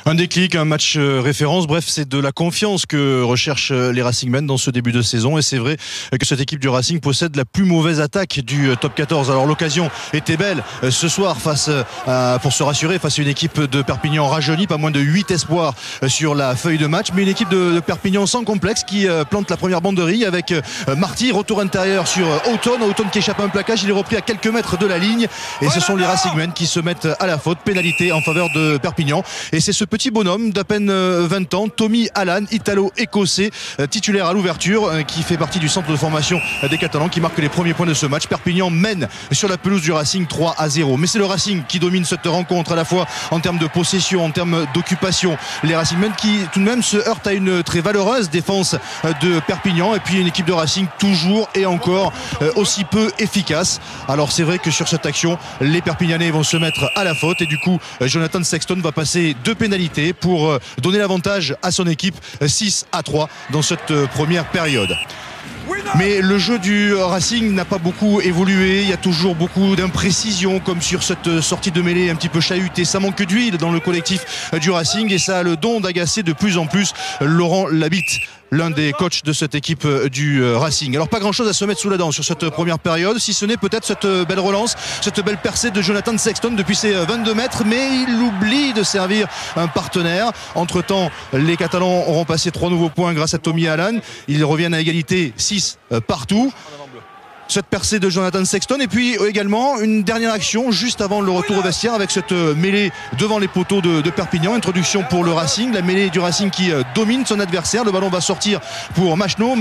Un déclic, un match référence, bref, c'est de la confiance que recherchent les Racingmen dans ce début de saison. Et c'est vrai que cette équipe du Racing possède la plus mauvaise attaque du top 14. Alors l'occasion était belle ce soir pour se rassurer face à une équipe de Perpignan rajeunie, pas moins de 8 espoirs sur la feuille de match. Mais une équipe de Perpignan sans complexe qui plante la première banderie avec Marty, retour intérieur sur Houghton qui échappe à un plaquage. Il est repris à quelques mètres de la ligne. Et ce sont les Racingmen qui se mettent à la faute. Pénalité en faveur de Perpignan. Et c'est ce petit bonhomme d'à peine 20 ans, Tommy Allan, italo-écossais, titulaire à l'ouverture, qui fait partie du centre de formation des Catalans, qui marque les premiers points de ce match. Perpignan mène sur la pelouse du Racing 3-0. Mais c'est le Racing qui domine cette rencontre à la fois en termes de possession, en termes d'occupation. Les Racingmen qui tout de même se heurtent à une très valeureuse défense de Perpignan, et puis une équipe de Racing toujours et encore aussi peu efficace. Alors c'est vrai que sur cette action, les Perpignanais vont se mettre à la faute, et du coup Jonathan Sexton va passer 2 pénalités pour donner l'avantage à son équipe, 6-3 dans cette première période. Mais le jeu du Racing n'a pas beaucoup évolué. Il y a toujours beaucoup d'imprécisions, comme sur cette sortie de mêlée un petit peu chahutée. Ça manque d'huile dans le collectif du Racing, et ça a le don d'agacer de plus en plus Laurent Labitte, l'un des coachs de cette équipe du Racing. Alors pas grand chose à se mettre sous la dent sur cette première période, si ce n'est peut-être cette belle relance, cette belle percée de Jonathan Sexton depuis ses 22 mètres, mais il oublie de servir un partenaire. Entre temps, les Catalans auront passé 3 nouveaux points grâce à Tommy Allan. Ils reviennent à égalité 6 partout. Cette percée de Jonathan Sexton, et puis également une dernière action juste avant le retour au vestiaire avec cette mêlée devant les poteaux de Perpignan. Introduction pour le Racing, la mêlée du Racing qui domine son adversaire. Le ballon va sortir pour Machenaud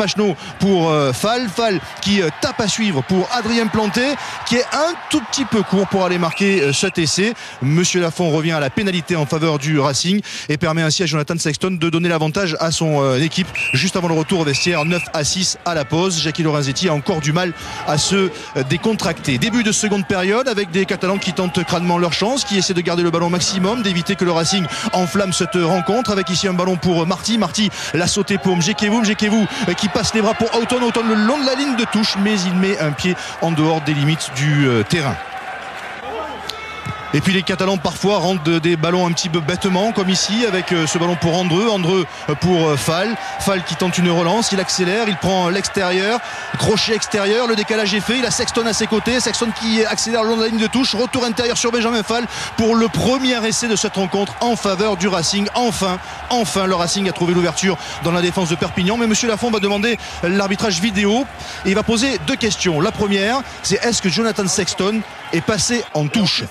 pour Fall qui tape à suivre pour Adrien Planté, qui est un tout petit peu court pour aller marquer cet essai. Monsieur Lafont revient à la pénalité en faveur du Racing et permet ainsi à Jonathan Sexton de donner l'avantage à son équipe juste avant le retour au vestiaire. 9-6 à la pause. Jackie Lorenzetti a encore du mal à se décontracter. Début de seconde période avec des Catalans qui tentent crânement leur chance, qui essaient de garder le ballon au maximum, d'éviter que le Racing enflamme cette rencontre, avec ici un ballon pour Marty l'a sauté pour Mjekevu qui passe les bras pour Houghton le long de la ligne de touche, mais il met un pied en dehors des limites du terrain. Et puis les Catalans parfois rendent des ballons un petit peu bêtement, comme ici avec ce ballon pour Andreu pour Fall qui tente une relance, il accélère, il prend l'extérieur, crochet extérieur, le décalage est fait, il a Sexton à ses côtés, Sexton qui accélère le long de la ligne de touche, retour intérieur sur Benjamin Fall pour le premier essai de cette rencontre en faveur du Racing. Enfin le Racing a trouvé l'ouverture dans la défense de Perpignan, mais monsieur Lafont va demander l'arbitrage vidéo et il va poser 2 questions. La première, c'est est-ce que Jonathan Sexton est passé en touche?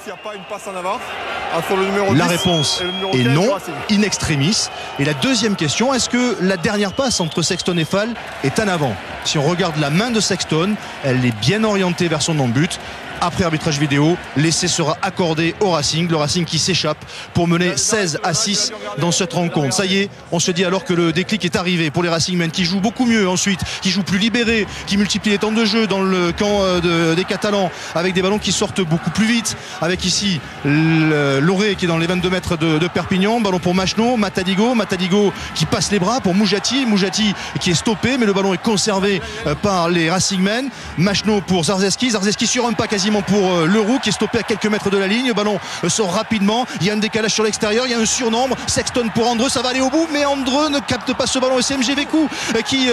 La réponse est non, in extremis. Et la deuxième question, est-ce que la dernière passe entre Sexton et Fall est en avant? Si on regarde la main de Sexton, elle est bien orientée vers son non-but. Après arbitrage vidéo, l'essai sera accordé au Racing. Le Racing qui s'échappe pour mener 16-6 dans cette rencontre. Ça y est, on se dit alors que le déclic est arrivé pour les Racingmen qui jouent beaucoup mieux ensuite, qui jouent plus libérés, qui multiplient les temps de jeu dans le camp des Catalans, avec des ballons qui sortent beaucoup plus vite. Avec ici Loré qui est dans les 22 mètres de Perpignan. Ballon pour Machenaud, Matadigo qui passe les bras pour Moujati qui est stoppé, mais le ballon est conservé par les Racingmen. Machenaud pour Zarzeski sur un pas quasiment pour Leroux qui est stoppé à quelques mètres de la ligne. Le ballon sort rapidement, il y a un décalage sur l'extérieur, il y a un surnombre. Sexton pour Andreu, ça va aller au bout, mais Andreu ne capte pas ce ballon, et c'est Mjekevu qui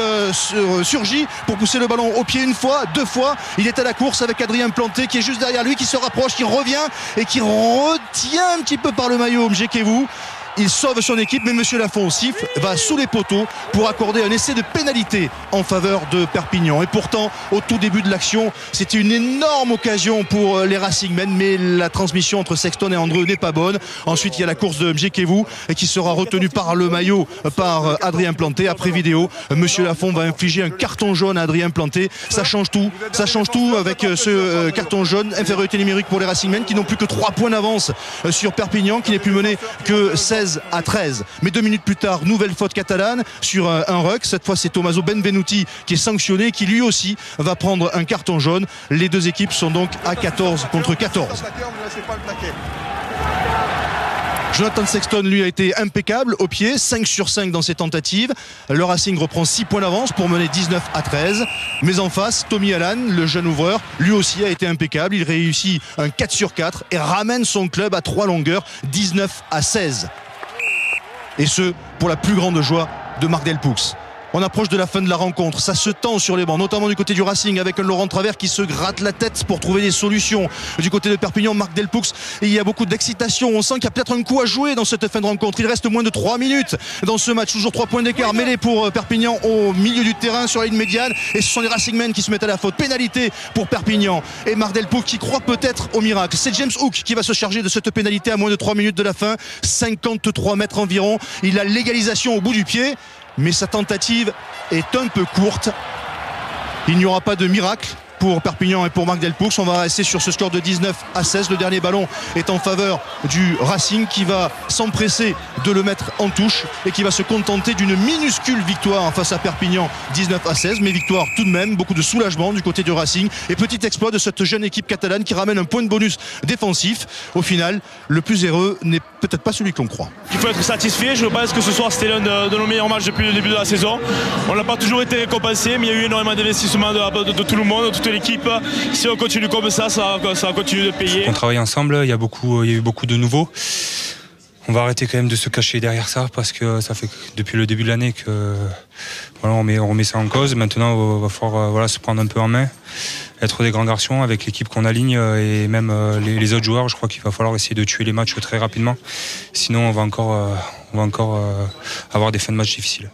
surgit pour pousser le ballon au pied une fois, 2 fois. Il est à la course avec Adrien Planté qui est juste derrière lui, qui se rapproche, qui revient et qui retient un petit peu par le maillot Mjekevu. Il sauve son équipe, mais monsieur Lafont siffle, va sous les poteaux pour accorder un essai de pénalité en faveur de Perpignan. Et pourtant, au tout début de l'action, c'était une énorme occasion pour les Racingmen, mais la transmission entre Sexton et Andreu n'est pas bonne. Ensuite, il y a la course de Mjekevu qui sera retenue par le maillot par Adrien Planté. Après vidéo, monsieur Lafont va infliger un carton jaune à Adrien Planté. Ça change tout avec ce carton jaune. Infériorité numérique pour les Racingmen qui n'ont plus que 3 points d'avance sur Perpignan, qui n'est plus mené que 16-13. Mais 2 minutes plus tard, nouvelle faute catalane sur un ruck. Cette fois, c'est Tommaso Benvenuti qui est sanctionné, qui lui aussi va prendre un carton jaune. Les 2 équipes sont donc à 14 contre 14. Jonathan Sexton, lui, a été impeccable au pied, 5 sur 5 dans ses tentatives. Le Racing reprend 6 points d'avance pour mener 19-13. Mais en face, Tommy Allan, le jeune ouvreur, lui aussi a été impeccable. Il réussit un 4 sur 4 et ramène son club à 3 longueurs, 19-16. et ce pour la plus grande joie de Marc Delpoux. On approche de la fin de la rencontre, ça se tend sur les bancs, notamment du côté du Racing avec un Laurent Travers qui se gratte la tête pour trouver des solutions. Du côté de Perpignan, Marc Delpoux, il y a beaucoup d'excitation, on sent qu'il y a peut-être un coup à jouer dans cette fin de rencontre. Il reste moins de 3 minutes dans ce match, toujours 3 points d'écart mêlés pour Perpignan au milieu du terrain sur la ligne médiane, et ce sont les Racingmen qui se mettent à la faute. Pénalité pour Perpignan et Marc Delpoux qui croit peut-être au miracle. C'est James Hook qui va se charger de cette pénalité à moins de 3 minutes de la fin, 53 mètres environ. Il a l'égalisation au bout du pied, mais sa tentative est un peu courte. Il n'y aura pas de miracle pour Perpignan et pour Marc Delpoux. On va rester sur ce score de 19-16. Le dernier ballon est en faveur du Racing qui va s'empresser de le mettre en touche et qui va se contenter d'une minuscule victoire face à Perpignan, 19-16, mais victoire tout de même, beaucoup de soulagement du côté du Racing et petit exploit de cette jeune équipe catalane qui ramène un point de bonus défensif. Au final, le plus heureux n'est peut-être pas celui qu'on croit. Il faut être satisfait. Je pense que ce soir c'était l'un de nos meilleurs matchs depuis le début de la saison. On n'a pas toujours été récompensé, mais il y a eu énormément d'investissement de tout le monde, de toute l'équipe. Si on continue comme ça va continuer de payer. On travaille ensemble, il y a eu beaucoup de nouveaux. On va arrêter quand même de se cacher derrière ça parce que ça fait depuis le début de l'année que voilà, on remet ça en cause. Maintenant, il va falloir se prendre un peu en main, être des grands garçons avec l'équipe qu'on aligne et même les autres joueurs. Je crois qu'il va falloir essayer de tuer les matchs très rapidement. Sinon, on va encore avoir des fins de match difficiles.